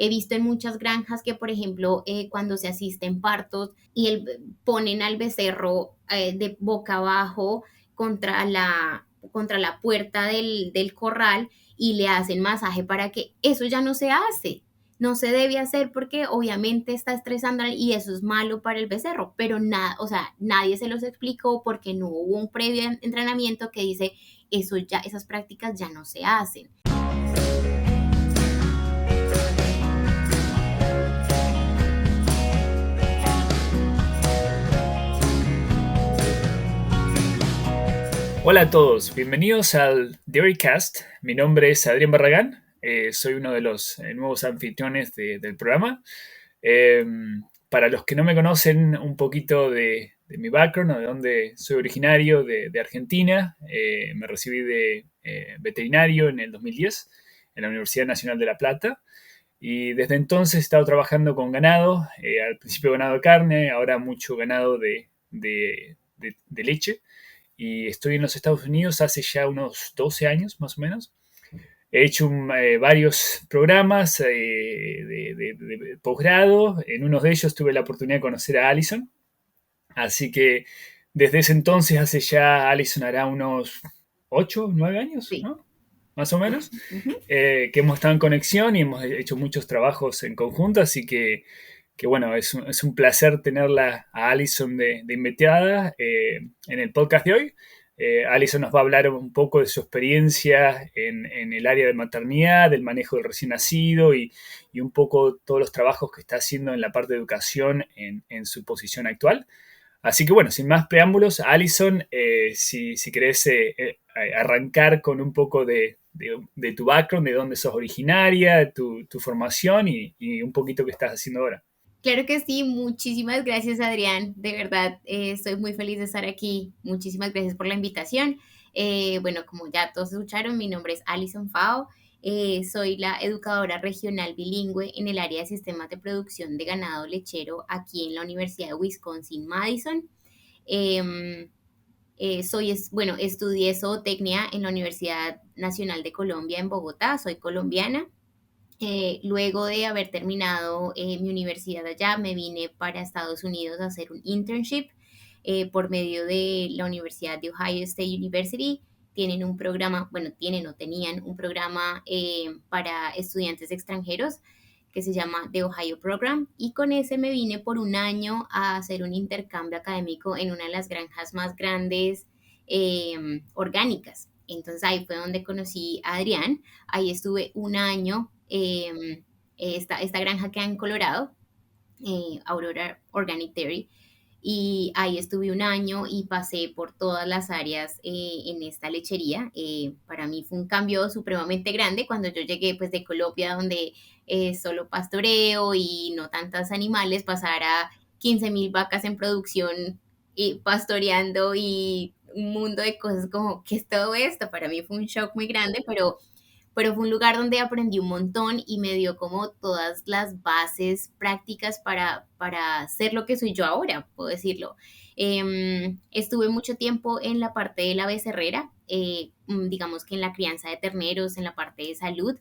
He visto en muchas granjas que, por ejemplo, cuando se asisten partos y ponen al becerro de boca abajo contra la puerta del corral y le hacen masaje para que eso ya no se hace. No se debe hacer porque obviamente está estresando y eso es malo para el becerro, pero nada, o sea, nadie se los explicó porque no hubo un previo entrenamiento que dice eso ya, esas prácticas ya no se hacen. Hola a todos, bienvenidos al Dairycast. Mi nombre es Adrián Barragán, soy uno de los nuevos anfitriones del programa. Eh, para los que no me conocen un poquito de mi background o de dónde soy originario, de Argentina, me recibí de veterinario en el 2010 en la Universidad Nacional de La Plata y desde entonces he estado trabajando con ganado, al principio ganado de carne, ahora mucho ganado de leche y estoy en los Estados Unidos hace ya unos 12 años más o menos. He hecho varios programas de posgrado. En uno de ellos tuve la oportunidad de conocer a Alison. Así que desde ese entonces, hace ya, Alison hará unos 8 9 años, Sí. ¿no? Más o menos, Ujú. que hemos estado en conexión y hemos hecho muchos trabajos en conjunto. Así que bueno, es un placer tenerla a Alison de invitada en el podcast de hoy. Alison nos va a hablar un poco de su experiencia en el área de maternidad, del manejo del recién nacido y un poco todos los trabajos que está haciendo en la parte de educación en su posición actual. Así que bueno, sin más preámbulos, Alison, si querés arrancar con un poco de tu background, de dónde sos originaria, tu formación y un poquito qué estás haciendo ahora. Claro que sí, muchísimas gracias Adrián, de verdad estoy muy feliz de estar aquí, muchísimas gracias por la invitación. Bueno, como ya todos escucharon, mi nombre es Alison Fao, soy la educadora regional bilingüe en el área de sistemas de producción de ganado lechero aquí en la Universidad de Wisconsin-Madison. Em, bueno, estudié zootecnia en la Universidad Nacional de Colombia en Bogotá, soy colombiana. Luego de haber terminado mi universidad allá, me vine para Estados Unidos a hacer un internship por medio de la Universidad de Ohio State University. Tienen un programa, bueno, tienen o tenían un programa para estudiantes extranjeros que se llama The Ohio Program, y con ese me vine por un año a hacer un intercambio académico en una de las granjas más grandes orgánicas. Entonces ahí fue donde conocí a Adrián. Ahí estuve un año. Esta granja queda en Colorado, Aurora Organic Dairy, y ahí estuve un año y pasé por todas las áreas en esta lechería. Para mí fue un cambio supremamente grande cuando yo llegué pues de Colombia, donde solo pastoreo y no tantos animales, pasar a 15,000 vacas en producción y pastoreando y un mundo de cosas como, ¿qué es todo esto? Para mí fue un shock muy grande, pero fue un lugar donde aprendí un montón y me dio como todas las bases prácticas para ser lo que soy yo ahora, puedo decirlo. Estuve mucho tiempo en la parte de la becerrera, digamos que en la crianza de terneros, en la parte de salud,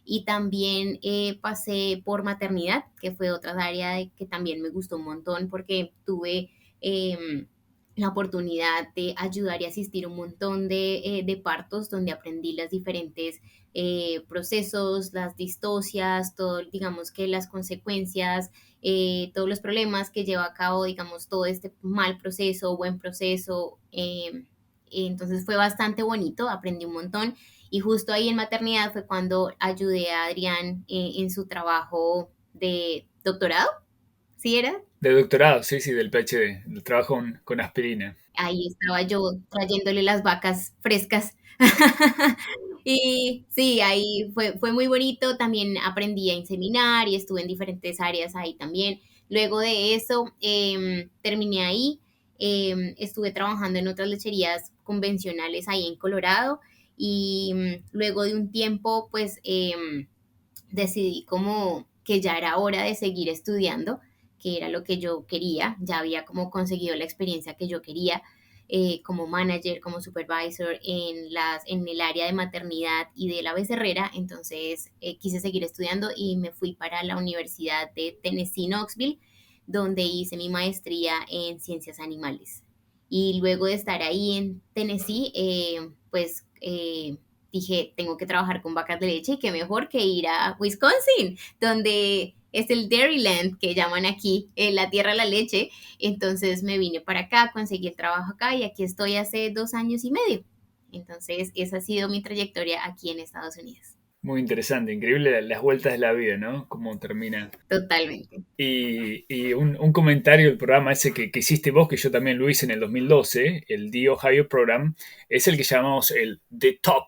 y también pasé por maternidad, que fue otra área que también me gustó un montón porque tuve la oportunidad de ayudar y asistir un montón de partos donde aprendí las diferentes procesos, las distocias, todo, digamos que las consecuencias, todos los problemas que lleva a cabo, digamos, todo este mal proceso, buen proceso. Entonces fue bastante bonito, aprendí un montón. Y justo ahí en maternidad fue cuando ayudé a Adrián en su trabajo de doctorado, ¿sí era? De doctorado, sí, sí, del PhD, del trabajo con aspirina. Ahí estaba yo trayéndole las vacas frescas. Y sí, ahí fue muy bonito. También aprendí a inseminar y estuve en diferentes áreas ahí también. Luego de eso, terminé ahí. Estuve trabajando en otras lecherías convencionales ahí en Colorado. Y luego de un tiempo, pues decidí como que ya era hora de seguir estudiando, que era lo que yo quería. Ya había como conseguido la experiencia que yo quería. como manager, como supervisor en el área de maternidad y de la becerrera. Entonces quise seguir estudiando y me fui para la Universidad de Tennessee, Knoxville, donde hice mi maestría en ciencias animales. Y luego de estar ahí en Tennessee, dije, tengo que trabajar con vacas de leche y qué mejor que ir a Wisconsin, donde es el Dairyland que llaman aquí, la tierra de la leche. Entonces me vine para acá, conseguí el trabajo acá y aquí estoy hace 2 años y medio. Entonces esa ha sido mi trayectoria aquí en Estados Unidos. Muy interesante, increíble las vueltas de la vida, ¿no? Cómo termina. Totalmente. Y un comentario del programa ese que hiciste vos, que yo también lo hice en el 2012, el The Ohio Program, es el que llamamos el The Top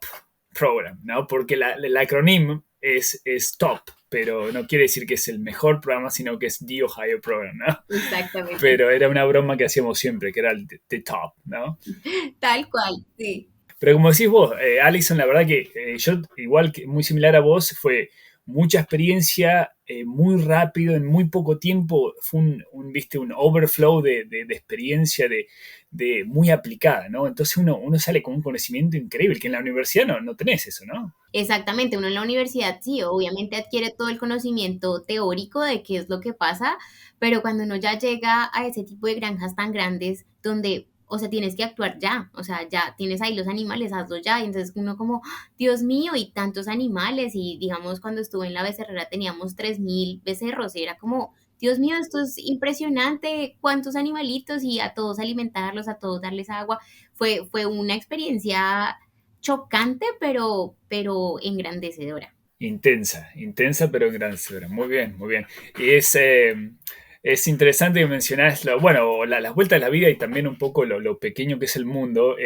Program, ¿no? Porque el acrónimo es top, pero no quiere decir que es el mejor programa, sino que es The Ohio Program, ¿no? Exactamente. Pero era una broma que hacíamos siempre, que era el The Top, ¿no? Tal cual, sí. Pero como decís vos, Alison, la verdad que yo, igual que muy similar a vos, fue mucha experiencia, muy rápido, en muy poco tiempo, fue viste, un overflow de experiencia muy aplicada, ¿no? Entonces uno sale con un conocimiento increíble, que en la universidad no tenés eso, ¿no? Exactamente, uno en la universidad sí, obviamente adquiere todo el conocimiento teórico de qué es lo que pasa, pero cuando uno ya llega a ese tipo de granjas tan grandes donde, o sea, tienes que actuar ya, o sea, ya tienes ahí los animales, hazlo ya, y entonces uno como, ¡ah! Dios mío, y tantos animales, y digamos cuando estuve en la becerrera teníamos 3.000 becerros, y era como, Dios mío, esto es impresionante, cuántos animalitos, y a todos alimentarlos, a todos darles agua, fue una experiencia chocante, pero engrandecedora. Intensa, intensa pero engrandecedora. Muy bien, muy bien. Y es interesante que mencionás, bueno, las vueltas de la vida y también un poco lo pequeño que es el mundo.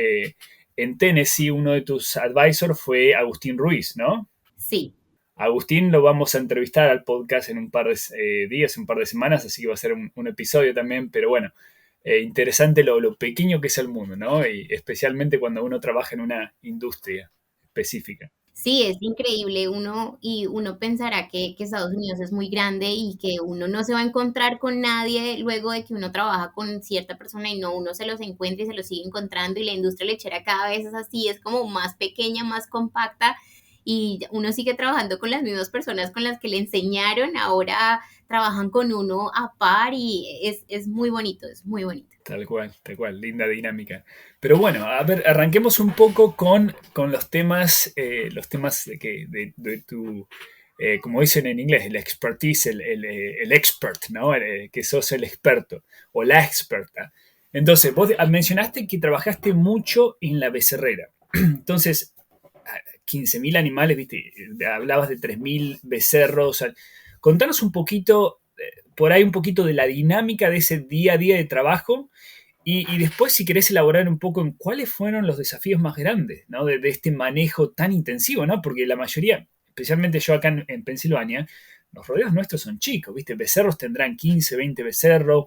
En Tennessee, uno de tus advisors fue Agustín Ruiz, ¿no? Sí, Agustín lo vamos a entrevistar al podcast en un par de días, un par de semanas, así que va a ser un episodio también, pero bueno, interesante lo pequeño que es el mundo, ¿no? Y especialmente cuando uno trabaja en una industria específica. sí, es increíble uno pensará que Estados Unidos es muy grande y que uno no se va a encontrar con nadie luego de que uno trabaja con cierta persona y no, uno se los encuentra y se los sigue encontrando y la industria lechera cada vez es así, es como más pequeña, más compacta y uno sigue trabajando con las mismas personas con las que le enseñaron, ahora trabajan con uno a par y es muy bonito, es muy bonito. Tal cual, linda dinámica. Pero bueno, a ver, arranquemos un poco con los temas de tu, como dicen en inglés, el expertise, el expert, ¿no? Que sos el experto o la experta. Entonces, vos mencionaste que trabajaste mucho en la becerrera. Entonces, 15.000 animales, ¿viste? Hablabas de 3.000 becerros. O sea, contanos un poquito, por ahí un poquito de la dinámica de ese día a día de trabajo y después, si querés elaborar un poco en cuáles fueron los desafíos más grandes, ¿no? De este manejo tan intensivo, ¿no? Porque la mayoría, especialmente yo acá en Pensilvania, los rodeos nuestros son chicos, ¿viste? Becerros tendrán 15, 20 becerros,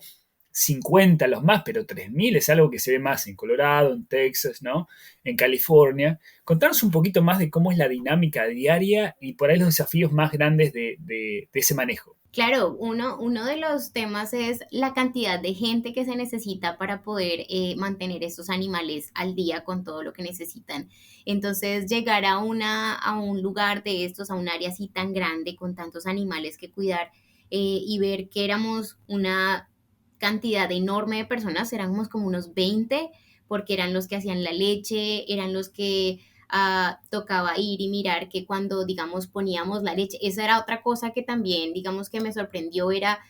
50 los más, pero 3.000 es algo que se ve más en Colorado, en Texas, ¿no? En California. Contanos un poquito más de cómo es la dinámica diaria y por ahí los desafíos más grandes de ese manejo. Claro, uno de los temas es la cantidad de gente que se necesita para poder mantener estos animales al día con todo lo que necesitan. Entonces, llegar a un lugar de estos, a un área así tan grande, con tantos animales que cuidar y ver que éramos una cantidad enorme de personas, éramos como unos 20 porque eran los que hacían la leche, eran los que tocaba ir y mirar que cuando, digamos, poníamos la leche, esa era otra cosa que también, digamos, que me sorprendió, era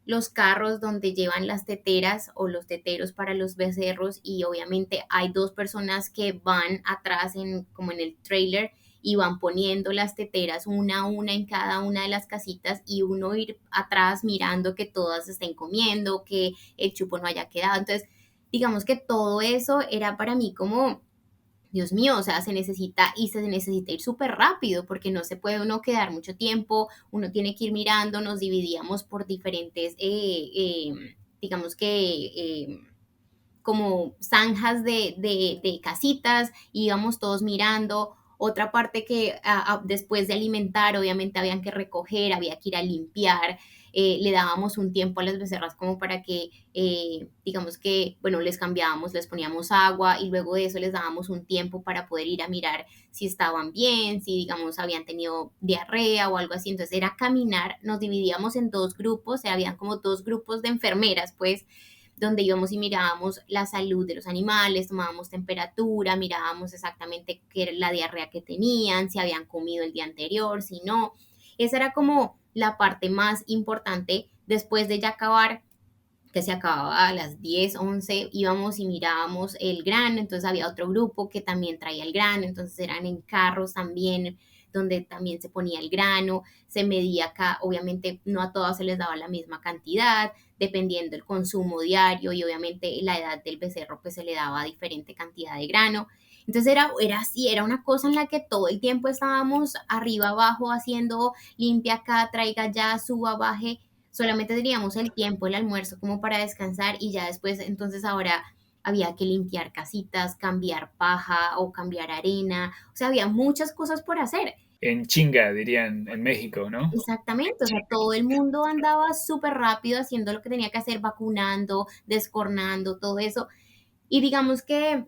los carros donde llevan las teteras o los teteros para los becerros y obviamente hay dos personas que van atrás como en el trailer y van poniendo las teteras una a una en cada una de las casitas y uno ir atrás mirando que todas estén comiendo, que el chupo no haya quedado. Entonces, digamos que todo eso era para mí como Dios mío, o sea, se necesita ir súper rápido porque no se puede uno quedar mucho tiempo, uno tiene que ir mirando, nos dividíamos por diferentes, digamos que, como zanjas de casitas, íbamos todos mirando, otra parte que después de alimentar, obviamente habían que recoger, había que ir a limpiar. Le dábamos un tiempo a las becerras como para que, digamos que, bueno, les cambiábamos, les poníamos agua y luego de eso les dábamos un tiempo para poder ir a mirar si estaban bien, si, digamos, habían tenido diarrea o algo así. Entonces era caminar, nos dividíamos en dos grupos, o sea, habían como dos grupos de enfermeras, pues, donde íbamos y mirábamos la salud de los animales, tomábamos temperatura, mirábamos exactamente qué era la diarrea que tenían, si habían comido el día anterior, si no. Esa era como la parte más importante después de ya acabar, que se acababa a las 10 11 íbamos y mirábamos el grano, entonces había otro grupo que también traía el grano, entonces eran en carros también, donde también se ponía el grano, se medía acá, obviamente no a todas se les daba la misma cantidad, dependiendo del consumo diario y obviamente la edad del becerro, pues se le daba diferente cantidad de grano. Entonces era así, era una cosa en la que todo el tiempo estábamos arriba, abajo, haciendo limpia acá, traiga ya, suba, baje. Solamente teníamos el tiempo, el almuerzo como para descansar y ya después, entonces ahora había que limpiar casitas, cambiar paja o cambiar arena, o sea, había muchas cosas por hacer. En chinga, dirían en México, ¿no? Exactamente, o sea, todo el mundo andaba súper rápido haciendo lo que tenía que hacer, vacunando, descornando, todo eso. Y digamos que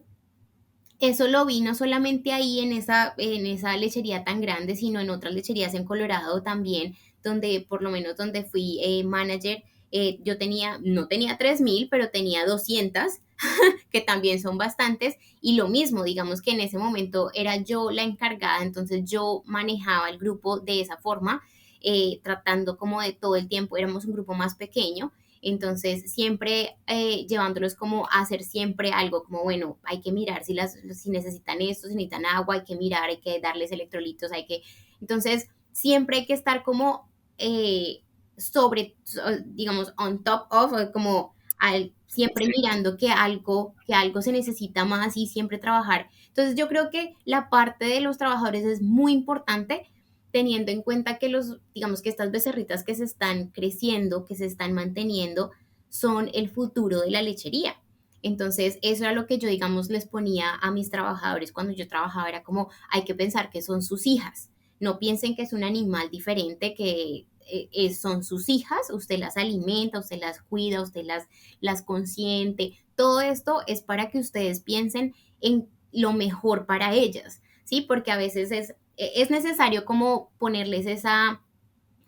eso lo vi no solamente ahí en esa lechería tan grande, sino en otras lecherías en Colorado también, donde por lo menos donde fui manager, yo tenía, no tenía 3,000, pero tenía 200, que también son bastantes, y lo mismo, digamos que en ese momento era yo la encargada, entonces yo manejaba el grupo de esa forma, tratando como de todo el tiempo, éramos un grupo más pequeño, entonces, siempre llevándolos como a hacer siempre algo, como bueno, hay que mirar si necesitan esto, si necesitan agua, hay que mirar, hay que darles electrolitos, hay que... Entonces, siempre hay que estar como digamos, on top of, o como siempre mirando que algo se necesita más y siempre trabajar. Entonces, yo creo que la parte de los trabajadores es muy importante teniendo en cuenta que digamos que estas becerritas que se están creciendo, que se están manteniendo, son el futuro de la lechería. Entonces, eso era lo que yo, digamos, les ponía a mis trabajadores cuando yo trabajaba, era como, hay que pensar que son sus hijas. No piensen que es un animal diferente, que son sus hijas, usted las alimenta, usted las cuida, usted las consiente. Todo esto es para que ustedes piensen en lo mejor para ellas, ¿sí? Porque a veces es necesario como ponerles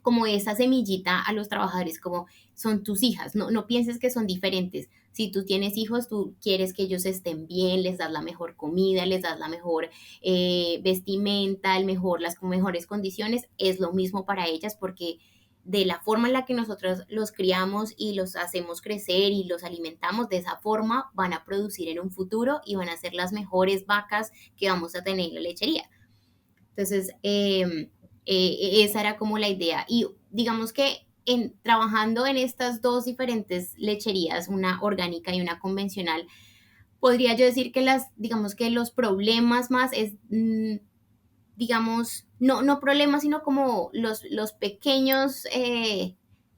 como esa semillita a los trabajadores, como son tus hijas, no pienses que son diferentes. Si tú tienes hijos, tú quieres que ellos estén bien, les das la mejor comida, les das la mejor vestimenta, las mejores condiciones, es lo mismo para ellas porque de la forma en la que nosotros los criamos y los hacemos crecer y los alimentamos, de esa forma van a producir en un futuro y van a ser las mejores vacas que vamos a tener en la lechería. Entonces, esa era como la idea. Y digamos que trabajando en estas dos diferentes lecherías, una orgánica y una convencional, podría yo decir que digamos que los problemas más es, digamos, no problemas, sino como los pequeños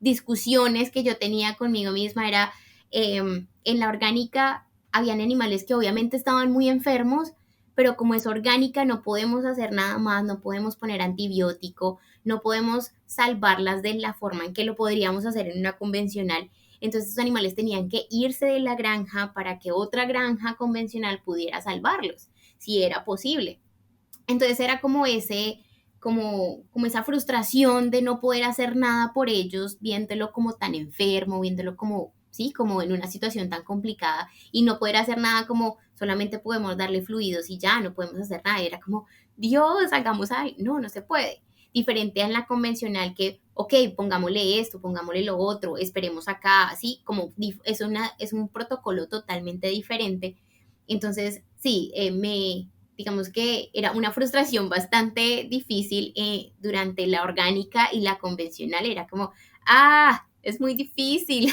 discusiones que yo tenía conmigo misma era, en la orgánica habían animales que obviamente estaban muy enfermos, pero como es orgánica no podemos hacer nada más, no podemos poner antibiótico, no podemos salvarlas de la forma en que lo podríamos hacer en una convencional. Entonces los animales tenían que irse de la granja para que otra granja convencional pudiera salvarlos, si era posible. Entonces era como esa frustración de no poder hacer nada por ellos, viéndolo como tan enfermo, viéndolo como, sí, como en una situación tan complicada y no poder hacer nada como solamente podemos darle fluidos y ya no podemos hacer nada. Era como, Dios, hagamos algo. No, no se puede. Diferente a en la convencional que, ok, pongámosle esto, pongámosle lo otro, esperemos acá, así como es un protocolo totalmente diferente. Entonces, sí, digamos que era una frustración bastante difícil durante la orgánica y la convencional. Era como, es muy difícil,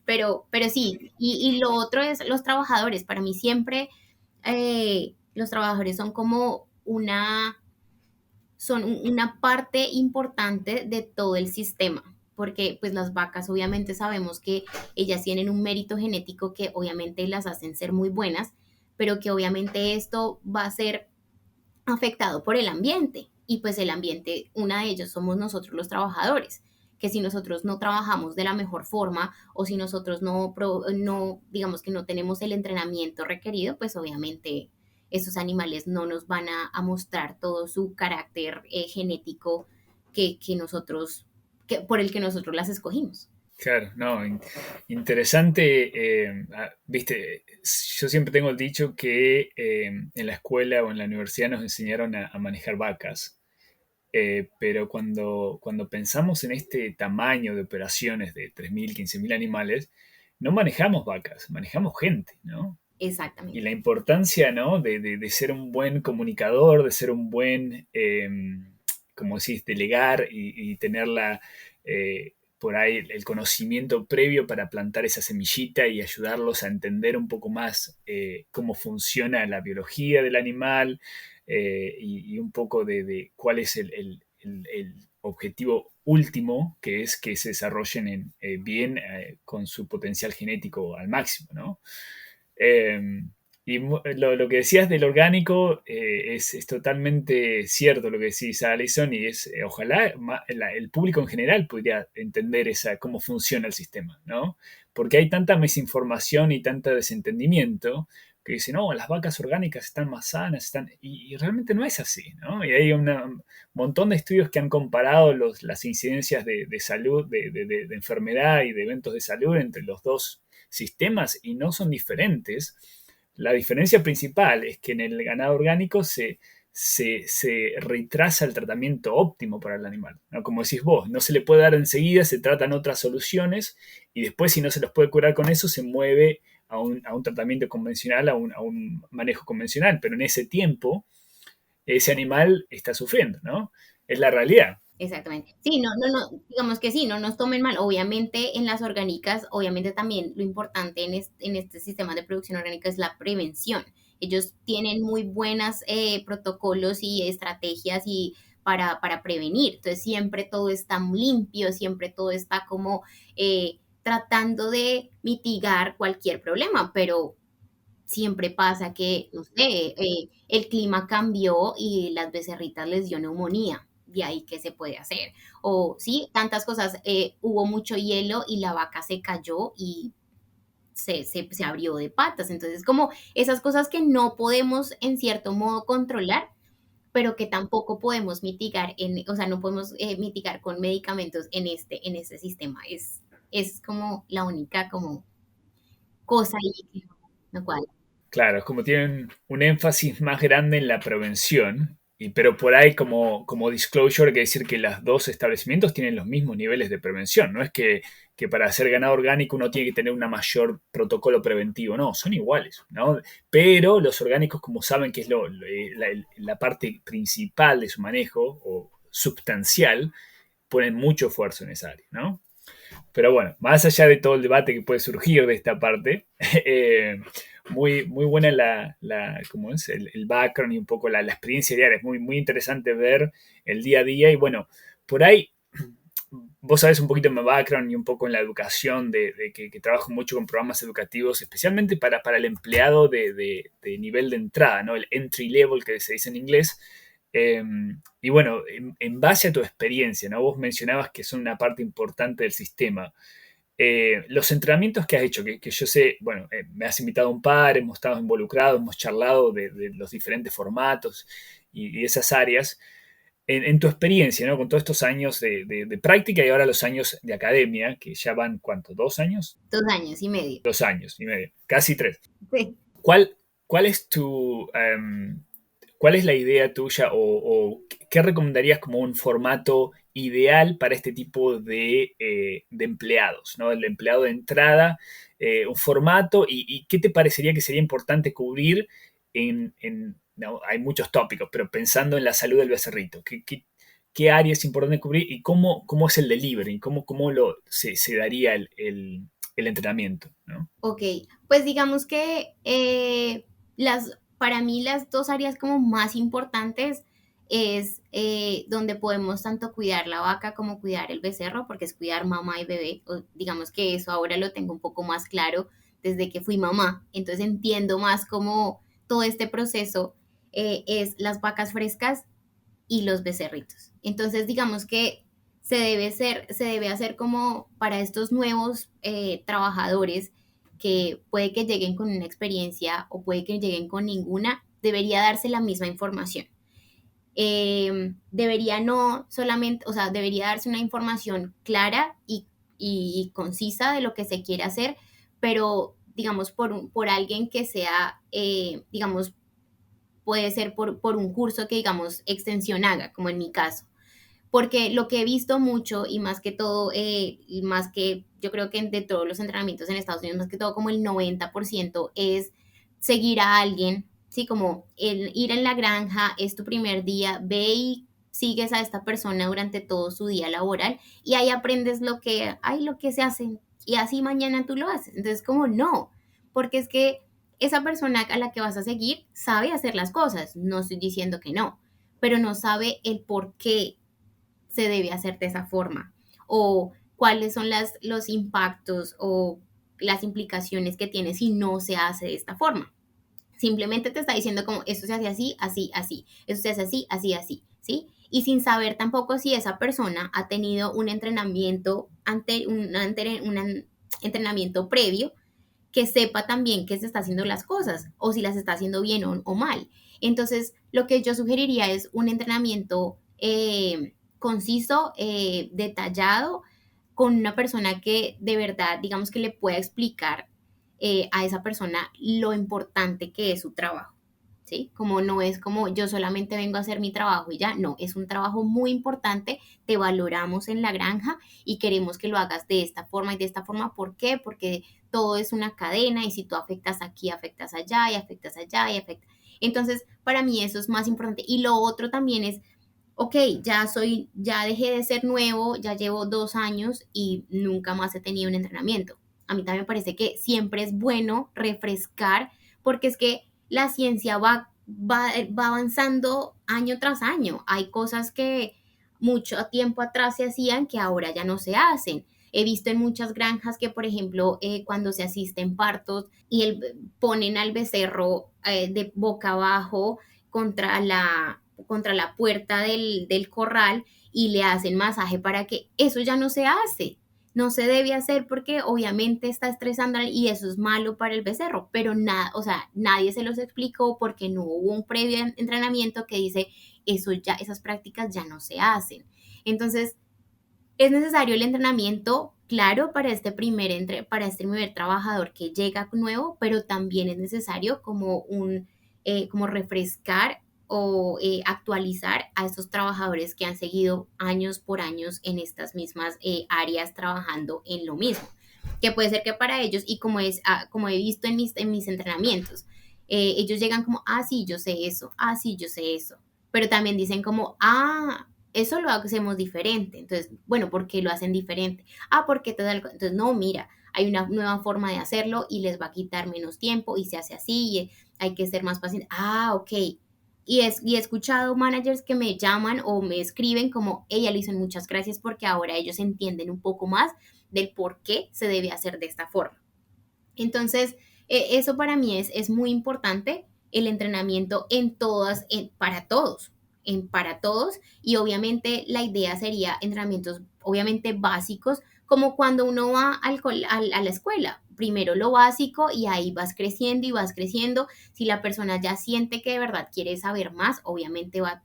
pero sí. Y lo otro es los trabajadores. Para mí siempre los trabajadores son una parte importante de todo el sistema. Porque pues las vacas obviamente sabemos que ellas tienen un mérito genético que obviamente las hacen ser muy buenas, pero que obviamente esto va a ser afectado por el ambiente. Y pues el ambiente, una de ellos somos nosotros los trabajadores, que si nosotros no trabajamos de la mejor forma o si nosotros no digamos que no tenemos el entrenamiento requerido, pues obviamente esos animales no nos van a mostrar todo su carácter genético que nosotros, por el que nosotros las escogimos. Claro, no, interesante. Viste, yo siempre tengo el dicho que en la escuela o en la universidad nos enseñaron a manejar vacas. Pero cuando pensamos en este tamaño de operaciones de 3.000, 15.000 animales, no manejamos vacas, manejamos gente, ¿no? Y la Exactamente. importancia, ¿no? De ser un buen comunicador, de ser un buen, como decís, delegar y tener por ahí el conocimiento previo para plantar esa semillita y ayudarlos a entender un poco más cómo funciona la biología del animal, y un poco de cuál es el objetivo último, que es que se desarrollen bien, con su potencial genético al máximo, ¿no? Eh, y lo que decías del orgánico, es totalmente cierto lo que decís, Alison, y ojalá el público en general pudiera entender cómo funciona el sistema, ¿no? Porque hay tanta desinformación y tanto desentendimiento que dicen, no, las vacas orgánicas están más sanas, y realmente no es así, ¿no? Y hay un montón de estudios que han comparado las incidencias de salud, de enfermedad y de eventos de salud entre los dos sistemas, y no son diferentes. La diferencia principal es que en el ganado orgánico se retrasa el tratamiento óptimo para el animal, ¿no? Como decís vos, no se le puede dar enseguida, se tratan otras soluciones y después, si no se los puede curar con eso, se mueve a un tratamiento convencional, a un manejo convencional, pero en ese tiempo ese animal está sufriendo, ¿no? Es la realidad. Exactamente. Sí, digamos que sí, no nos tomen mal. Obviamente en las orgánicas, obviamente también lo importante en este sistema de producción orgánica es la prevención. Ellos tienen muy buenas protocolos y estrategias para prevenir. Entonces siempre todo está limpio, siempre todo está como tratando de mitigar cualquier problema, pero siempre pasa que, no sé, el clima cambió y las becerritas les dio neumonía. De ahí qué se puede hacer. O sí, tantas cosas. Hubo mucho hielo y la vaca se cayó y se abrió de patas. Entonces, como esas cosas que no podemos en cierto modo controlar, pero que tampoco podemos mitigar, o sea, no podemos mitigar con medicamentos en este sistema. Es como la única como cosa ahí que no cuadra. Claro, es como tienen un énfasis más grande en la prevención, pero por ahí como disclosure, hay que decir que los dos establecimientos tienen los mismos niveles de prevención. No es que para hacer ganado orgánico uno tiene que tener un mayor protocolo preventivo, no, son iguales, ¿no? Pero los orgánicos, como saben que es la parte principal de su manejo o substancial, ponen mucho esfuerzo en esa área, ¿no? Pero bueno, más allá de todo el debate que puede surgir de esta parte, muy, muy buena ¿cómo es? El background y un poco la experiencia diaria. Es muy, muy interesante ver el día a día. Y bueno, por ahí vos sabés un poquito de mi background y un poco en la educación, de que trabajo mucho con programas educativos, especialmente para el empleado de nivel de entrada, ¿no? El entry level que se dice en inglés. Eh, y bueno, en base a tu experiencia, ¿no? Vos mencionabas que son una parte importante del sistema. Los entrenamientos que has hecho, que yo sé, bueno, me has invitado a un par, hemos estado involucrados, hemos charlado de los diferentes formatos y esas áreas. En tu experiencia, ¿no? Con todos estos años de práctica y ahora los años de academia, que ya van, ¿cuánto? ¿2 años? 2 años y medio. 2 años y medio, casi 3. Sí. ¿Cuál, cuál es cuál es la idea tuya o qué recomendarías como un formato ideal para este tipo de empleados, ¿no? El empleado de entrada, un formato y qué te parecería que sería importante cubrir no, hay muchos tópicos, pero pensando en la salud del becerrito, ¿qué área es importante cubrir y cómo es el delivery? ¿Cómo se daría el entrenamiento, ¿no? Ok, pues digamos que para mí las dos áreas como más importantes es donde podemos tanto cuidar la vaca como cuidar el becerro, porque es cuidar mamá y bebé. Digamos que eso ahora lo tengo un poco más claro desde que fui mamá, entonces entiendo más como todo este proceso. es las vacas frescas y los becerritos. Entonces, digamos que se debe hacer como para estos nuevos trabajadores que puede que lleguen con una experiencia o puede que lleguen con ninguna, debería darse la misma información. Debería no solamente, o sea, debería darse una información clara y concisa de lo que se quiere hacer, pero digamos por alguien que sea, digamos, puede ser por un curso que, digamos, extensión haga, como en mi caso. Porque lo que he visto mucho y más que todo, y más que yo creo que de todos los entrenamientos en Estados Unidos, más que todo como el 90% es seguir a alguien, ¿sí? Como el ir en la granja es tu primer día, ve y sigues a esta persona durante todo su día laboral y ahí aprendes lo que se hace y así mañana tú lo haces. Entonces, como no, porque es que esa persona a la que vas a seguir sabe hacer las cosas, no estoy diciendo que no, pero no sabe el por qué se debe hacer de esa forma o cuáles son los impactos o las implicaciones que tiene si no se hace de esta forma. Simplemente te está diciendo como esto se hace así, así, así, esto se hace así, así, así, ¿sí? Y sin saber tampoco si esa persona ha tenido un entrenamiento un entrenamiento previo que sepa también que se está haciendo las cosas o si las está haciendo bien o mal. Entonces, lo que yo sugeriría es un entrenamiento conciso, detallado, con una persona que de verdad, digamos que le pueda explicar a esa persona lo importante que es su trabajo. ¿Sí? Como no es como yo solamente vengo a hacer mi trabajo y ya, no, es un trabajo muy importante, te valoramos en la granja y queremos que lo hagas de esta forma y de esta forma. ¿Por qué? Porque todo es una cadena y si tú afectas aquí, afectas allá y afectas allá y afectas. Entonces, para mí eso es más importante. Y lo otro también es, ok, ya dejé de ser nuevo, ya llevo 2 años y nunca más he tenido un entrenamiento. A mí también me parece que siempre es bueno refrescar porque es que la ciencia va avanzando año tras año. Hay cosas que mucho tiempo atrás se hacían que ahora ya no se hacen. He visto en muchas granjas que, por ejemplo, cuando se asisten partos y ponen al becerro de boca abajo contra la puerta del corral y le hacen masaje para que eso ya no se hace. No se debe hacer porque obviamente está estresando y eso es malo para el becerro, pero nada, o sea, nadie se los explicó porque no hubo un previo entrenamiento que dice eso ya, esas prácticas ya no se hacen. Entonces, es necesario el entrenamiento, claro, para este primer trabajador que llega nuevo, pero también es necesario como refrescar o actualizar a estos trabajadores que han seguido años por años en estas mismas áreas trabajando en lo mismo. Que puede ser que para ellos, y como he visto en mis entrenamientos, ellos llegan como, ah, sí, yo sé eso, ah, sí, yo sé eso. Pero también dicen como, ah, eso lo hacemos diferente. Entonces, bueno, ¿por qué lo hacen diferente? Ah, porque todo entonces, no, mira, hay una nueva forma de hacerlo y les va a quitar menos tiempo y se hace así y hay que ser más paciente. Ah, ok. Y he escuchado managers que me llaman o me escriben como, ella le dicen muchas gracias porque ahora ellos entienden un poco más del por qué se debe hacer de esta forma. Entonces, eso para mí es muy importante, el entrenamiento para todos, y obviamente la idea sería entrenamientos obviamente básicos, como cuando uno va a la escuela, primero lo básico y ahí vas creciendo y vas creciendo, si la persona ya siente que de verdad quiere saber más, obviamente va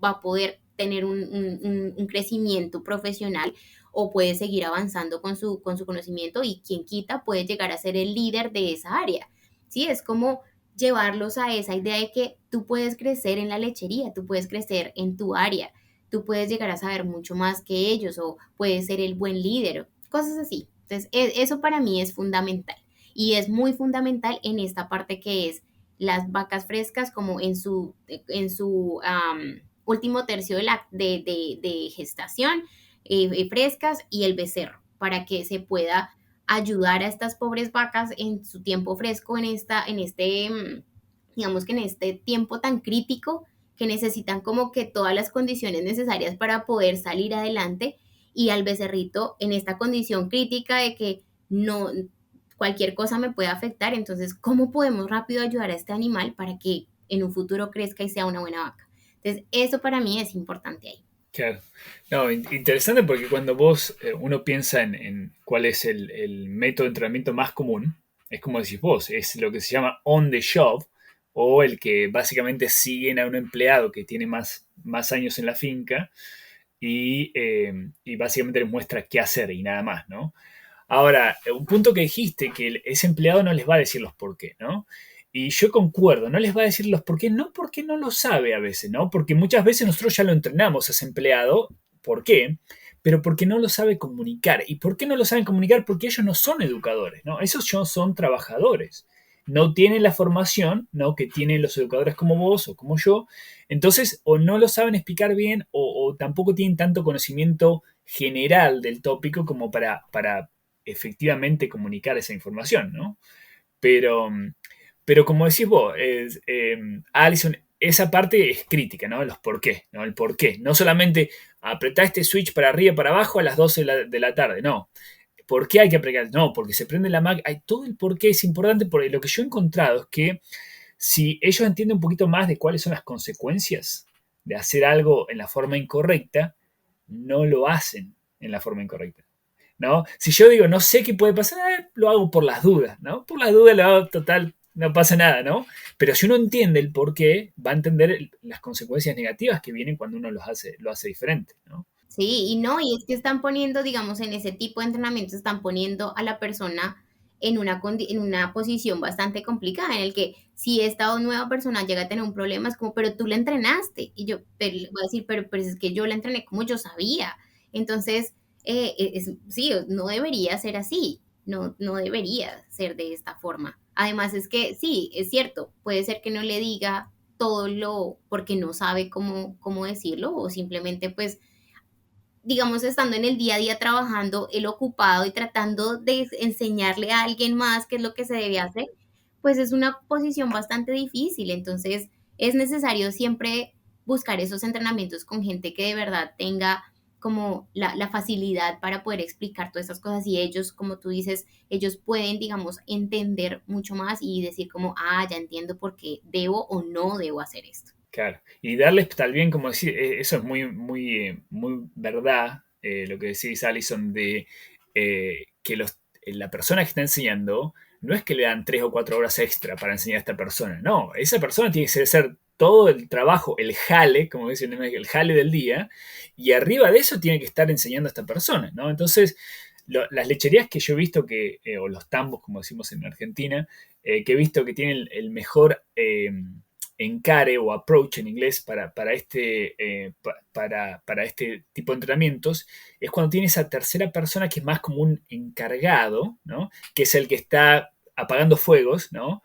a poder tener un crecimiento profesional o puede seguir avanzando con su conocimiento y quien quita puede llegar a ser el líder de esa área. Sí, es como llevarlos a esa idea de que tú puedes crecer en la lechería, tú puedes crecer en tu área, tú puedes llegar a saber mucho más que ellos o puedes ser el buen líder, cosas así. Entonces, eso para mí es fundamental y es muy fundamental en esta parte que es las vacas frescas como en su último tercio de gestación, frescas y el becerro, para que se pueda ayudar a estas pobres vacas en su tiempo fresco, digamos que en este tiempo tan crítico que necesitan como que todas las condiciones necesarias para poder salir adelante y al becerrito en esta condición crítica de que cualquier cosa me puede afectar, entonces, ¿cómo podemos rápido ayudar a este animal para que en un futuro crezca y sea una buena vaca. Entonces, eso para mí es importante ahí. Claro. No, interesante porque cuando uno piensa en cuál es el método de entrenamiento más común, es como decís vos, es lo que se llama on the job, o el que básicamente siguen a un empleado que tiene más años en la finca y básicamente les muestra qué hacer y nada más, ¿no? Ahora, un punto que dijiste, que ese empleado no les va a decir los por qué, ¿no? Y yo concuerdo, no les va a decir los por qué, no porque no lo sabe a veces, ¿no? Porque muchas veces nosotros ya lo entrenamos a ese empleado, ¿por qué? Pero porque no lo sabe comunicar. ¿Y por qué no lo saben comunicar? Porque ellos no son educadores, ¿no? Esos no son trabajadores. No tienen la formación, ¿no? Que tienen los educadores como vos o como yo. Entonces, o no lo saben explicar bien o tampoco tienen tanto conocimiento general del tópico como para efectivamente comunicar esa información, ¿no? Pero, pero como decís vos, Alison, esa parte es crítica, ¿no? Los por qué, ¿no? El por qué. No solamente apretar este switch para arriba y para abajo a las 12 de la tarde, no. ¿Por qué hay que apretar? No, porque se prende la máquina. Todo el por qué es importante, porque lo que yo he encontrado es que si ellos entienden un poquito más de cuáles son las consecuencias de hacer algo en la forma incorrecta, no lo hacen en la forma incorrecta. ¿No? Si yo digo, no sé qué puede pasar, lo hago por las dudas, ¿no? Por las dudas lo hago total, no pasa nada, ¿no? Pero si uno entiende el por qué, va a entender las consecuencias negativas que vienen cuando uno lo hace diferente, ¿no? Sí, y no, y es que están poniendo, digamos, en ese tipo de entrenamiento, están poniendo a la persona en una posición bastante complicada, en el que si esta nueva persona llega a tener un problema, es como, pero tú la entrenaste. Y yo le voy a decir, pero es que yo la entrené como yo sabía. Entonces, sí, no debería ser así, no debería ser de esta forma. Además, es que sí, es cierto, puede ser que no le diga todo lo, porque no sabe cómo decirlo, o simplemente pues digamos, estando en el día a día trabajando, él ocupado y tratando de enseñarle a alguien más qué es lo que se debe hacer, pues es una posición bastante difícil. Entonces, es necesario siempre buscar esos entrenamientos con gente que de verdad tenga como la facilidad para poder explicar todas esas cosas y ellos, como tú dices, ellos pueden, digamos, entender mucho más y decir como, ah, ya entiendo por qué debo o no debo hacer esto. Claro. Y darles también, como decir, eso es muy verdad, lo que decís, Alison, de que la persona que está enseñando no es que le dan 3 o 4 horas extra para enseñar a esta persona, no, esa persona tiene que hacer todo el trabajo, el jale, como dicen en México, el jale del día, y arriba de eso tiene que estar enseñando a esta persona, ¿no? Entonces, las lecherías que yo he visto o los tambos, como decimos en Argentina, que he visto que tienen el mejor encare o approach en inglés para este tipo de entrenamientos, es cuando tiene esa tercera persona que es más como un encargado, ¿no? Que es el que está apagando fuegos, ¿no?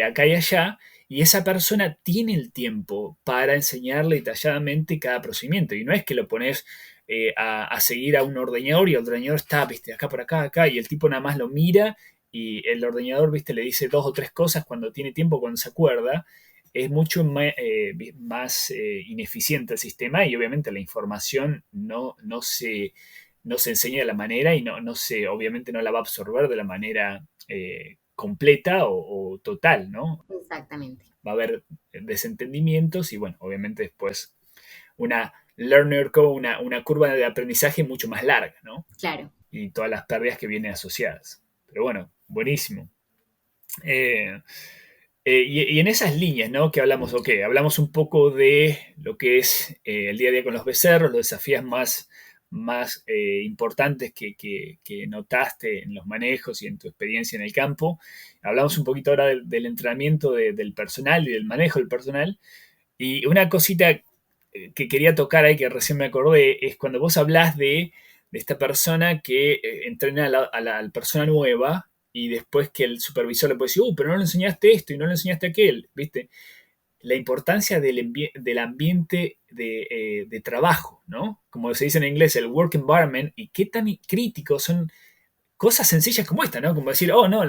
Acá y allá, y esa persona tiene el tiempo para enseñarle detalladamente cada procedimiento, y no es que lo pones a seguir a un ordeñador y el ordeñador está, viste, acá por acá, acá, y el tipo nada más lo mira y el ordeñador, viste, le dice 2 o 3 cosas cuando tiene tiempo, cuando se acuerda, es mucho más ineficiente el sistema y obviamente la información no se enseña de la manera y obviamente no la va a absorber de la manera completa o total, ¿no? Exactamente. Va a haber desentendimientos y bueno, obviamente después una learner curve, una curva de aprendizaje mucho más larga, ¿no? Claro. Y todas las pérdidas que vienen asociadas. Pero bueno, buenísimo. Eh, y en esas líneas, ¿no? Que hablamos, ok, hablamos un poco de lo que es el día a día con los becerros, los desafíos más importantes que notaste en los manejos y en tu experiencia en el campo. Hablamos un poquito ahora del entrenamiento del personal y del manejo del personal. Y una cosita que quería tocar ahí, que recién me acordé, es cuando vos hablás de esta persona que entrena a la persona nueva y después que el supervisor le puede decir, pero no le enseñaste esto y no le enseñaste aquel, ¿viste? La importancia del ambiente de trabajo, ¿no? Como se dice en inglés, el work environment, y qué tan críticos son cosas sencillas como esta, ¿no? Como decir, oh, no,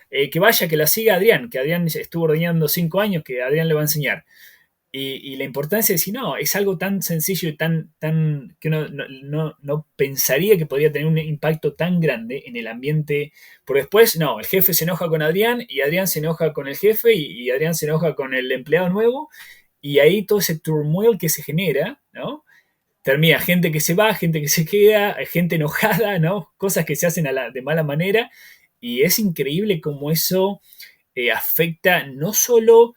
que vaya, que la siga Adrián, que Adrián estuvo ordeñando 5 años, que Adrián le va a enseñar. Y la importancia de decir, no, es algo tan sencillo y tan que uno no pensaría que podría tener un impacto tan grande en el ambiente. Por después, no, el jefe se enoja con Adrián y Adrián se enoja con el jefe y Adrián se enoja con el empleado nuevo y ahí todo ese turmoil que se genera, ¿no? Termina gente que se va, gente que se queda, gente enojada, ¿no? Cosas que se hacen de mala manera y es increíble cómo eso afecta no solo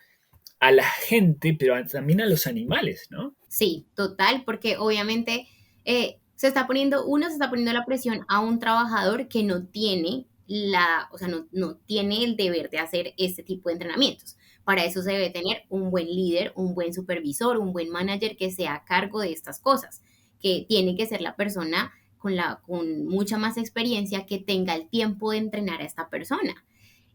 a la gente, pero también a los animales, ¿no? Sí, total, porque obviamente uno se está poniendo la presión a un trabajador que no tiene o sea, no tiene el deber de hacer este tipo de entrenamientos. Para eso se debe tener un buen líder, un buen supervisor, un buen manager que sea a cargo de estas cosas, que tiene que ser la persona con mucha más experiencia que tenga el tiempo de entrenar a esta persona.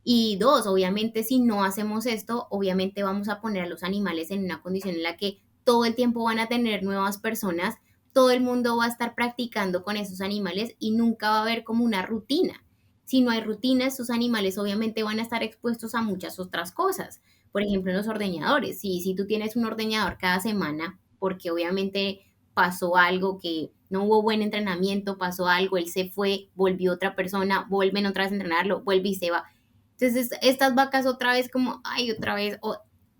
Y dos, obviamente, si no hacemos esto, obviamente vamos a poner a los animales en una condición en la que todo el tiempo van a tener nuevas personas, todo el mundo va a estar practicando con esos animales y nunca va a haber como una rutina. Si no hay rutina, esos animales obviamente van a estar expuestos a muchas otras cosas. Por ejemplo, en los ordeñadores. Si tú tienes un ordeñador cada semana, porque obviamente pasó algo que no hubo buen entrenamiento, pasó algo, él se fue, volvió otra persona, vuelven otra vez a entrenarlo, vuelve y se va. Entonces, estas vacas otra vez como, ay, otra vez,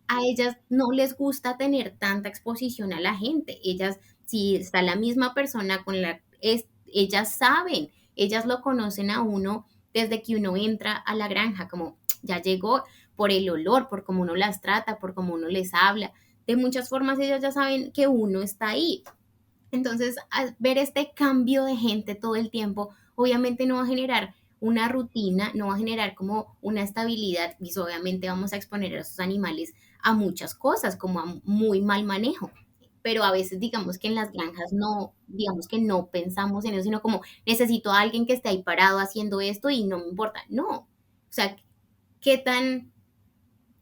a ellas no les gusta tener tanta exposición a la gente. Ellas, si está la misma persona ellas saben, ellas lo conocen a uno desde que uno entra a la granja, como ya llegó por el olor, por cómo uno las trata, por cómo uno les habla. De muchas formas ellas ya saben que uno está ahí. Entonces, al ver este cambio de gente todo el tiempo, obviamente no va a generar una rutina, no va a generar como una estabilidad y obviamente vamos a exponer a esos animales a muchas cosas, como a muy mal manejo. Pero a veces digamos que en las granjas no, digamos que no pensamos en eso, sino como necesito a alguien que esté ahí parado haciendo esto y no me importa. No. O sea, ¿qué tan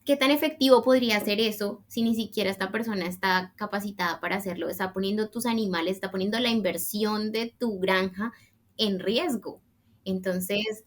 ¿qué tan efectivo podría ser eso si ni siquiera esta persona está capacitada para hacerlo? Está poniendo tus animales, está poniendo la inversión de tu granja en riesgo. Entonces,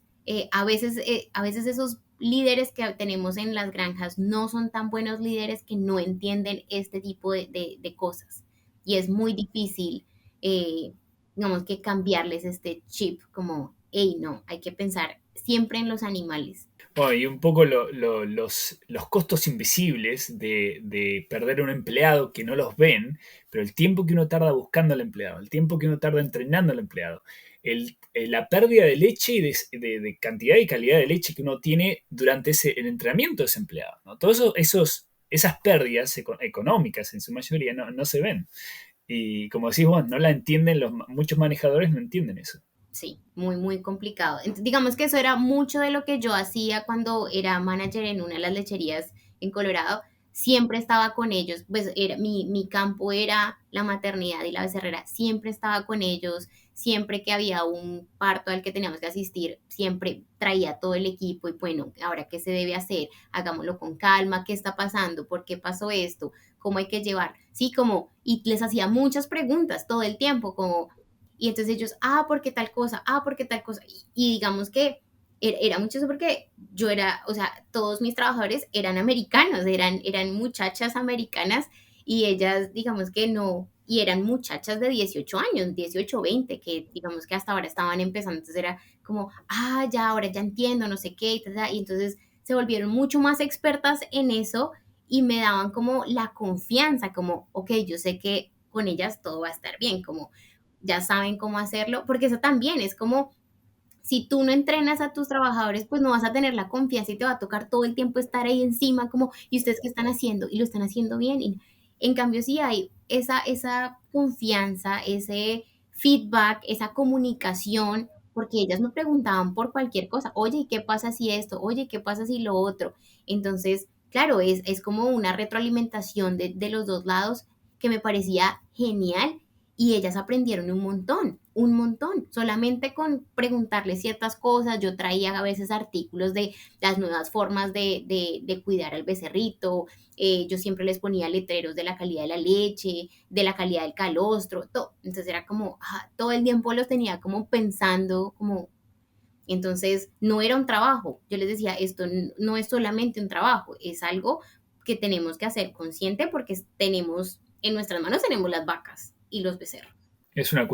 a veces esos líderes que tenemos en las granjas no son tan buenos líderes que no entienden este tipo de cosas. Y es muy difícil, eh, digamos, que cambiarles este chip como, hey, no, hay que pensar siempre en los animales. Bueno, y un poco los costos invisibles de perder un empleado que no los ven, pero el tiempo que uno tarda buscando al empleado, el tiempo que uno tarda entrenando al empleado, la pérdida de leche y de cantidad y calidad de leche que uno tiene durante el entrenamiento de ese empleado, ¿no? Todos esas pérdidas económicas en su mayoría no se ven. Y como decís vos, no la entienden, muchos manejadores no entienden eso. Sí, muy, muy complicado. Digamos que eso era mucho de lo que yo hacía cuando era manager en una de las lecherías en Colorado. Siempre estaba con ellos, pues mi campo era la maternidad y la becerrera. Siempre estaba con ellos, siempre que había un parto al que teníamos que asistir, siempre traía todo el equipo y bueno, ahora qué se debe hacer, hagámoslo con calma, qué está pasando, por qué pasó esto, cómo hay que llevar. Sí, y les hacía muchas preguntas todo el tiempo, como y entonces ellos, ¿por qué tal cosa? ¿Por qué tal cosa? Y digamos que era mucho eso porque yo era, o sea, todos mis trabajadores eran americanos, eran muchachas americanas y ellas, digamos que no, y eran muchachas de 18 años, 18 20 que digamos que hasta ahora estaban empezando, entonces era como, ya, ahora ya entiendo, no sé qué, y entonces se volvieron mucho más expertas en eso y me daban como la confianza, como, ok, yo sé que con ellas todo va a estar bien, como ya saben cómo hacerlo, porque eso también es como, si tú no entrenas a tus trabajadores, pues no vas a tener la confianza y te va a tocar todo el tiempo estar ahí encima, como, ¿y ustedes qué están haciendo? Y lo están haciendo bien. Y en cambio, si hay esa confianza, ese feedback, esa comunicación, porque ellas me preguntaban por cualquier cosa, oye, ¿qué pasa si esto? Oye, ¿qué pasa si lo otro? Entonces, claro, es como una retroalimentación de los dos lados que me parecía genial y ellas aprendieron un montón, solamente con preguntarles ciertas cosas. Yo traía a veces artículos de las nuevas formas de cuidar al becerrito, yo siempre les ponía letreros de la calidad de la leche, de la calidad del calostro, todo. Entonces era como, todo el tiempo los tenía como pensando, como, entonces no era un trabajo. Yo les decía, esto no es solamente un trabajo, es algo que tenemos que hacer consciente porque tenemos, en nuestras manos tenemos las vacas y los becerros. Es una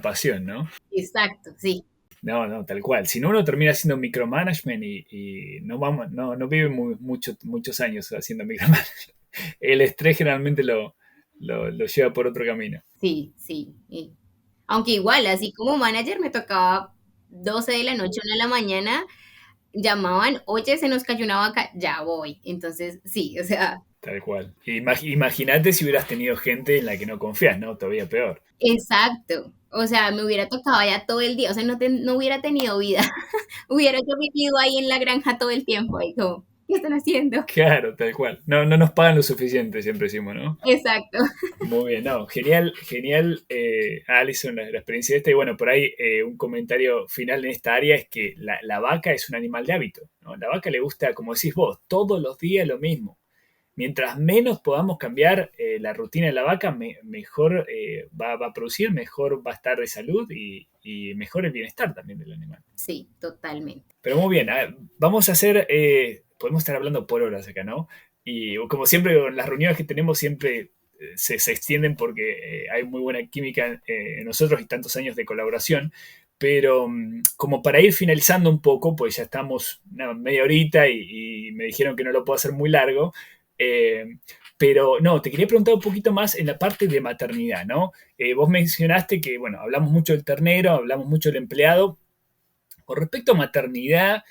pasión, ¿no? Exacto, sí. No, no, tal cual. Si no, uno termina haciendo micromanagement y no vamos, no vive muchos años haciendo micromanagement. El estrés generalmente lo lleva por otro camino. Sí, sí. Aunque igual, así como manager me tocaba 12 de la noche, 1 de la mañana, llamaban, oye, se nos cayó una vaca, ya voy. Entonces, sí, o sea, Tal cual. Imagínate si hubieras tenido gente en la que no confías, ¿no? Todavía peor. exacto. O sea, me hubiera tocado ya todo el día, o sea, no hubiera tenido vida. Hubiera yo vivido ahí en la granja todo el tiempo, ahí como, ¿qué están haciendo? Claro, tal cual. No, no nos pagan lo suficiente, siempre decimos, ¿no? Exacto. Muy bien, no, genial, genial, Alison, la experiencia esta. Y bueno, por ahí un comentario final en esta área es que la vaca es un animal de hábito, ¿no? La vaca le gusta, como decís vos, todos los días lo mismo. Mientras menos podamos cambiar la rutina de la vaca, mejor va a producir, mejor va a estar de salud y mejor el bienestar también del animal. Sí, totalmente. Pero muy bien, a ver, vamos a hacer, podemos estar hablando por horas acá, ¿no? Y como siempre, las reuniones que tenemos siempre se extienden porque hay muy buena química en nosotros y tantos años de colaboración. Pero como para ir finalizando un poco, pues ya estamos una media horita y me dijeron que no lo puedo hacer muy largo. eh, pero no, te quería preguntar un poquito más en la parte de maternidad, ¿no? Vos mencionaste que, bueno, hablamos mucho del ternero, hablamos mucho del empleado, con respecto a maternidad,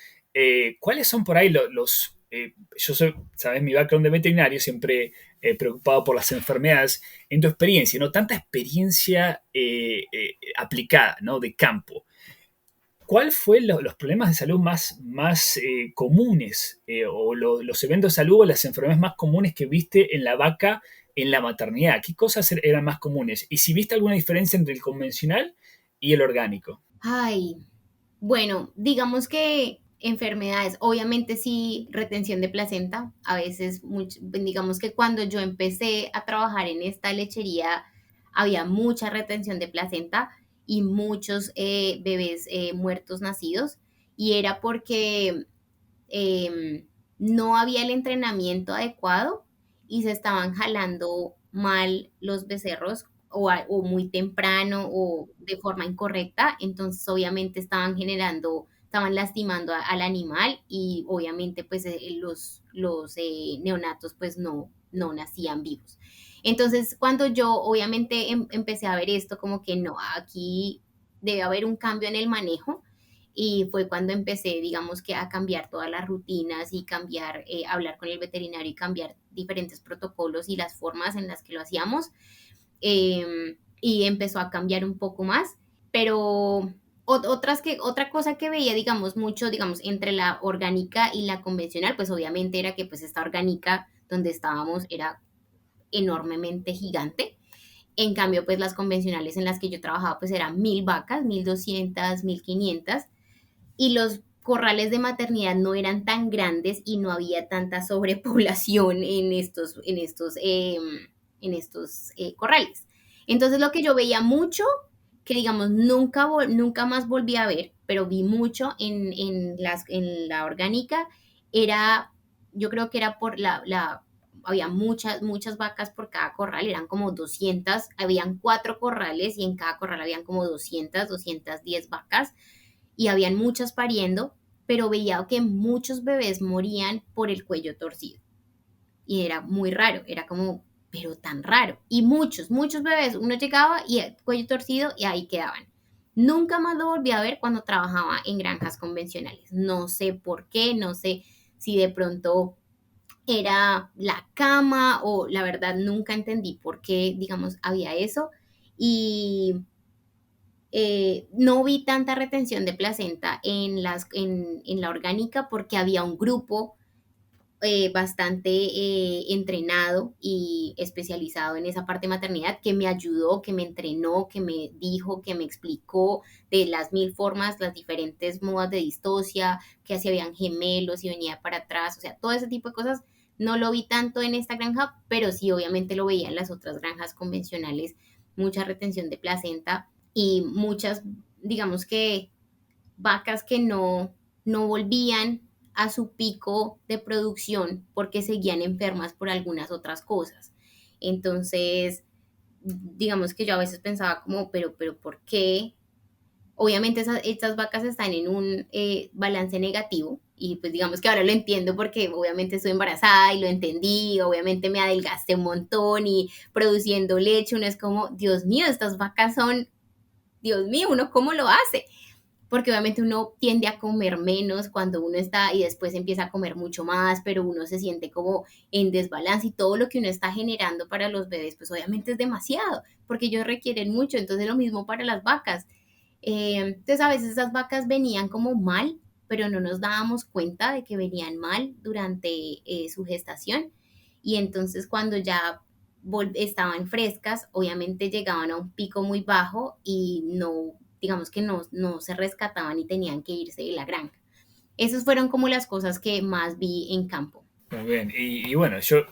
¿cuáles son por ahí yo soy, sabes, mi background de veterinario, siempre preocupado por las enfermedades, en tu experiencia, ¿no? Tanta experiencia aplicada, ¿no? De campo. ¿Cuál fue los problemas de salud más comunes o los eventos de salud o las enfermedades más comunes que viste en la vaca en la maternidad? ¿Qué cosas eran más comunes? Y si viste alguna diferencia entre el convencional y el orgánico. Ay, bueno, digamos que enfermedades, obviamente sí, retención de placenta, a veces, digamos que cuando yo empecé a trabajar en esta lechería, había mucha retención de placenta y muchos bebés muertos nacidos, y era porque no había el entrenamiento adecuado y se estaban jalando mal los becerros o muy temprano o de forma incorrecta, entonces obviamente estaban lastimando al animal y obviamente pues los neonatos pues no nacían vivos. Entonces cuando yo obviamente empecé a ver esto como que no, aquí debe haber un cambio en el manejo, y fue cuando empecé, digamos que a cambiar todas las rutinas y cambiar, hablar con el veterinario y cambiar diferentes protocolos y las formas en las que lo hacíamos. Y empezó a cambiar un poco más, pero otra cosa que veía, digamos, mucho, digamos, entre la orgánica y la convencional, pues obviamente era que pues esta orgánica donde estábamos era enormemente gigante. En cambio, pues las convencionales en las que yo trabajaba, pues eran 1.000 vacas, 1.200, 1.500, y los corrales de maternidad no eran tan grandes y no había tanta sobrepoblación en estos corrales. Entonces lo que yo veía mucho, que digamos nunca más volví a ver, pero vi mucho en la orgánica, era, yo creo que era por había muchas vacas por cada corral, eran como 200, habían 4 corrales y en cada corral habían como 210 vacas y habían muchas pariendo, pero veía que muchos bebés morían por el cuello torcido. Y era muy raro, era como, pero tan raro. Y muchos bebés, uno llegaba y el cuello torcido y ahí quedaban. Nunca más lo volví a ver cuando trabajaba en granjas convencionales. No sé por qué, no sé si de pronto era la cama o la verdad nunca entendí por qué, digamos, había eso. Y no vi tanta retención de placenta en la orgánica porque había un grupo bastante entrenado y especializado en esa parte de maternidad que me ayudó, que me entrenó, que me dijo, que me explicó de las 1.000 formas, las diferentes modas de distocia, que si habían gemelos y venía para atrás, o sea, todo ese tipo de cosas. No lo vi tanto en esta granja, pero sí obviamente lo veía en las otras granjas convencionales, mucha retención de placenta y muchas, digamos que vacas que no volvían a su pico de producción porque seguían enfermas por algunas otras cosas. Entonces, digamos que yo a veces pensaba como, pero ¿por qué? Obviamente estas vacas están en un balance negativo y pues digamos que ahora lo entiendo porque obviamente estoy embarazada y lo entendí, obviamente me adelgacé un montón y produciendo leche, uno es como, Dios mío, estas vacas son, Dios mío, uno cómo lo hace, porque obviamente uno tiende a comer menos cuando uno está y después empieza a comer mucho más, pero uno se siente como en desbalance y todo lo que uno está generando para los bebés, pues obviamente es demasiado, porque ellos requieren mucho, entonces lo mismo para las vacas. Entonces a veces esas vacas venían como mal, pero no nos dábamos cuenta de que venían mal durante su gestación y entonces cuando ya estaban frescas, obviamente llegaban a un pico muy bajo y no, digamos que no se rescataban y tenían que irse de la granja. Esas fueron como las cosas que más vi en campo. Muy bien, y bueno, yo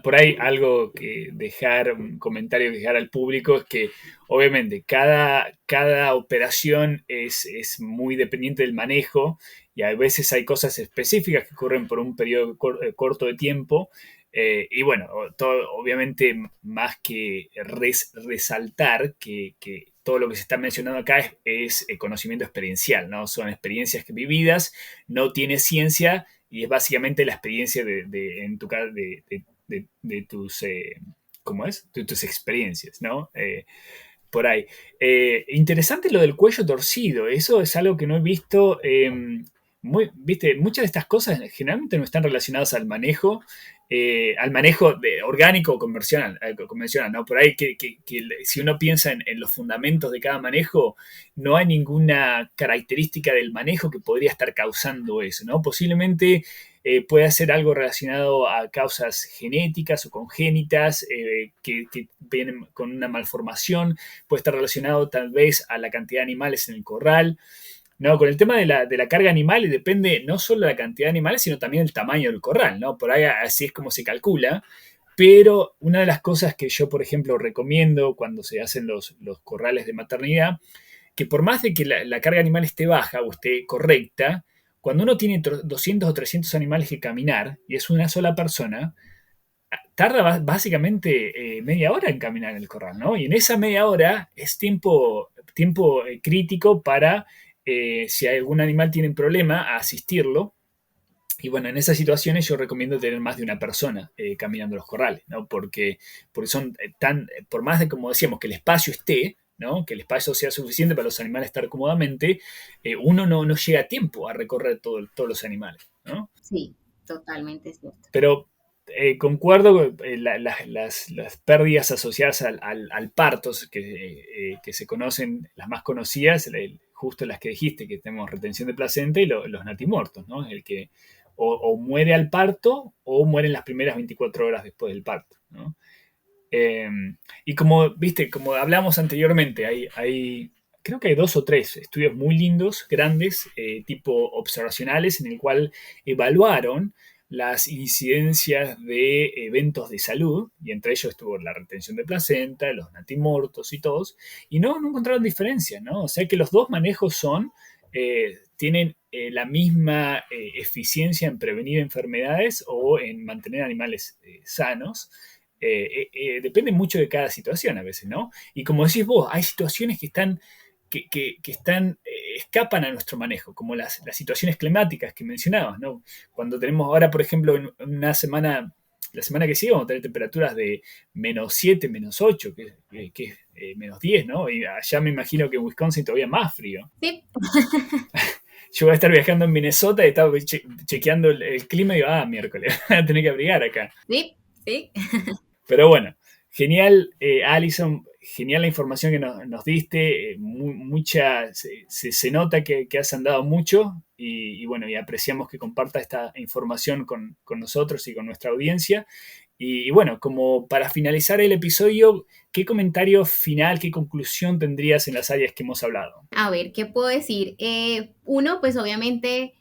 por ahí algo que dejar, un comentario que dejar al público es que obviamente cada operación es muy dependiente del manejo y a veces hay cosas específicas que ocurren por un periodo corto de tiempo y bueno, obviamente más que resaltar que todo lo que se está mencionando acá es conocimiento experiencial, ¿no? Son experiencias vividas, no tiene ciencia y es básicamente la experiencia en tu caso, de tus, ¿cómo es? De tus experiencias, ¿no? Por ahí. Interesante lo del cuello torcido, eso es algo que no he visto. Viste, muchas de estas cosas generalmente no están relacionadas al manejo orgánico o convencional, ¿no? Por ahí que si uno piensa en los fundamentos de cada manejo, no hay ninguna característica del manejo que podría estar causando eso, ¿no? Posiblemente puede ser algo relacionado a causas genéticas o congénitas que vienen con una malformación, puede estar relacionado tal vez a la cantidad de animales en el corral. No, con el tema de la carga animal depende no solo de la cantidad de animales, sino también el tamaño del corral, ¿no? Por ahí así es como se calcula. Pero una de las cosas que yo, por ejemplo, recomiendo cuando se hacen los corrales de maternidad, que por más de que la carga animal esté baja o esté correcta, cuando uno tiene 200 o 300 animales que caminar y es una sola persona, tarda básicamente media hora en caminar en el corral, ¿no? Y en esa media hora es tiempo crítico para, si algún animal tiene un problema, asistirlo. Y bueno, en esas situaciones yo recomiendo tener más de una persona caminando los corrales, ¿no? Porque son por más de, como decíamos, que el espacio esté, ¿no? Que el espacio sea suficiente para los animales estar cómodamente, uno no llega a tiempo a recorrer todos los animales, ¿no? Sí, totalmente cierto. Pero concuerdo con las pérdidas asociadas al parto, que se conocen, las más conocidas, justo las que dijiste, que tenemos retención de placenta y los natimortos, ¿no? El que o muere al parto o muere en las primeras 24 horas después del parto, ¿no? Eh, y como, viste, como hablamos anteriormente, creo que hay 2 o 3 estudios muy lindos, grandes, tipo observacionales, en el cual evaluaron las incidencias de eventos de salud, y entre ellos estuvo la retención de placenta, los natimortos y todos, y no encontraron diferencia, ¿no? O sea que los dos manejos tienen la misma eficiencia en prevenir enfermedades o en mantener animales sanos. Depende mucho de cada situación a veces, ¿no? Y como decís vos, hay situaciones que escapan a nuestro manejo, como las situaciones climáticas que mencionabas, ¿no? Cuando tenemos ahora, por ejemplo, en una semana, la semana que sigue vamos a tener temperaturas de -7, -8, que es -10, ¿no? Y allá me imagino que en Wisconsin todavía más frío. Sí, Yo voy a estar viajando en Minnesota y estaba chequeando el clima y digo, miércoles, voy a tener que abrigar acá. sí, sí. Pero bueno, genial, Alison, genial la información que nos diste, se nota que has andado mucho y bueno, y apreciamos que comparta esta información con nosotros y con nuestra audiencia. Y bueno, como para finalizar el episodio, ¿qué comentario final, qué conclusión tendrías en las áreas que hemos hablado? A ver, ¿qué puedo decir? Uno, pues obviamente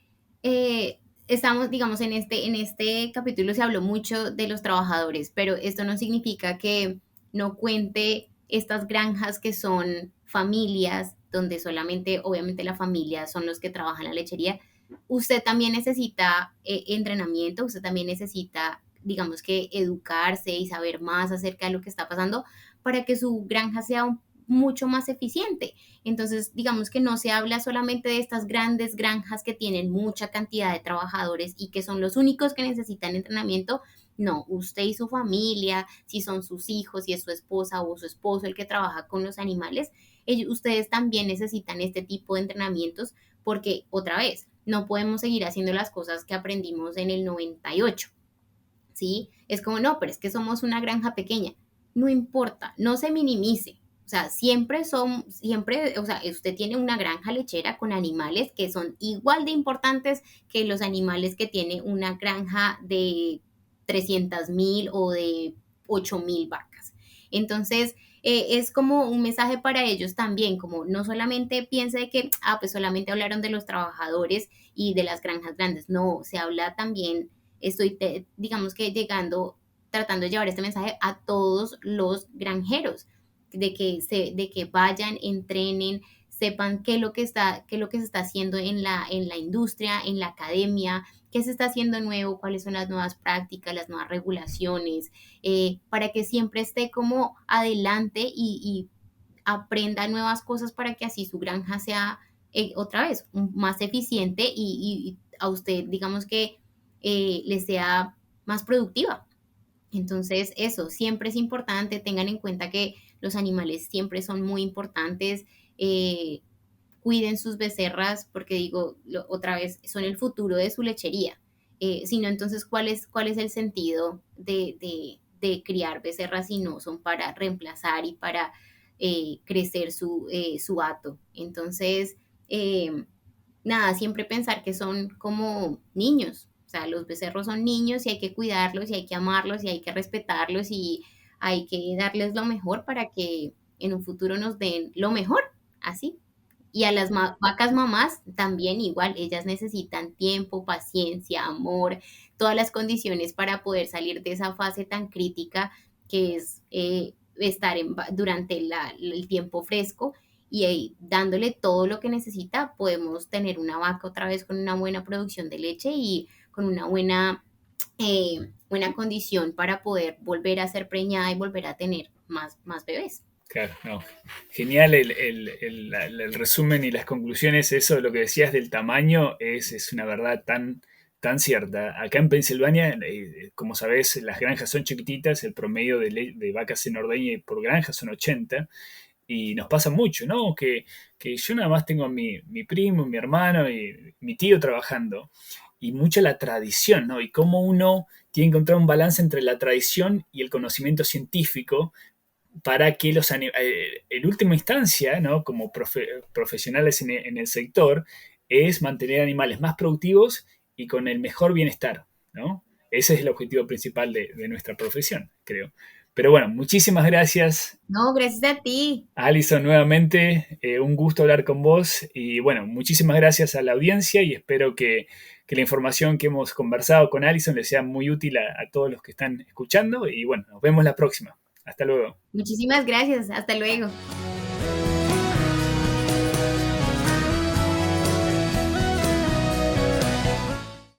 estamos, digamos, en este capítulo se habló mucho de los trabajadores, pero esto no significa que no cuente estas granjas que son familias, donde solamente, obviamente, la familia son los que trabajan la lechería, usted también necesita entrenamiento, usted también necesita, digamos que, educarse y saber más acerca de lo que está pasando para que su granja sea mucho más eficiente. Entonces, digamos que no se habla solamente de estas grandes granjas que tienen mucha cantidad de trabajadores y que son los únicos que necesitan entrenamiento. No, usted y su familia, si son sus hijos, si es su esposa o su esposo el que trabaja con los animales, ustedes también necesitan este tipo de entrenamientos porque, otra vez, no podemos seguir haciendo las cosas que aprendimos en el 98, ¿sí? Es como, no, pero es que somos una granja pequeña. No importa, no se minimice. O sea, siempre, o sea, usted tiene una granja lechera con animales que son igual de importantes que los animales que tiene una granja de 300,000 o de 8,000 vacas. Entonces, es como un mensaje para ellos también, como no solamente piense de que, pues solamente hablaron de los trabajadores y de las granjas grandes, no, se habla también, digamos que llegando, tratando de llevar este mensaje a todos los granjeros, de que vayan, entrenen, sepan qué es lo que se está haciendo en la industria, en la academia, qué se está haciendo nuevo, cuáles son las nuevas prácticas, las nuevas regulaciones, para que siempre esté como adelante y aprenda nuevas cosas para que así su granja sea otra vez más eficiente y a usted, digamos que le sea más productiva. Entonces, eso siempre es importante. Tengan en cuenta que los animales siempre son muy importantes. eh, Cuiden sus becerras, porque digo, otra vez, son el futuro de su lechería. Si no, entonces, cuál es el sentido de criar becerras si no son para reemplazar y para crecer su hato? Entonces, eh, nada, siempre pensar que son como niños. O sea, los becerros son niños y hay que cuidarlos y hay que amarlos y hay que respetarlos y hay que darles lo mejor para que en un futuro nos den lo mejor, así. Y a las vacas mamás también igual, ellas necesitan tiempo, paciencia, amor, todas las condiciones para poder salir de esa fase tan crítica que es estar durante el tiempo fresco y dándole todo lo que necesita, podemos tener una vaca otra vez con una buena producción de leche y con una buena condición para poder volver a ser preñada y volver a tener más bebés. Claro, no. Genial el resumen y las conclusiones. Eso, lo que decías del tamaño, es una verdad tan cierta. Acá en Pensilvania, como sabés, las granjas son chiquititas, el promedio de vacas en ordeña por granja son 80, y nos pasa mucho, ¿no? Que yo nada más tengo a mi primo, mi hermano y mi tío trabajando, y mucha la tradición, ¿no? Y cómo uno tiene que encontrar un balance entre la tradición y el conocimiento científico para que en última instancia, ¿no? Como profesionales en el sector, es mantener animales más productivos y con el mejor bienestar, ¿no? Ese es el objetivo principal de nuestra profesión, creo. Pero bueno, muchísimas gracias, No, gracias a ti. Alison, nuevamente. Un gusto hablar con vos. Y bueno, muchísimas gracias a la audiencia y espero que la información que hemos conversado con Alison les sea muy útil a todos los que están escuchando. Y bueno, nos vemos la próxima. Hasta luego. Muchísimas gracias. Hasta luego.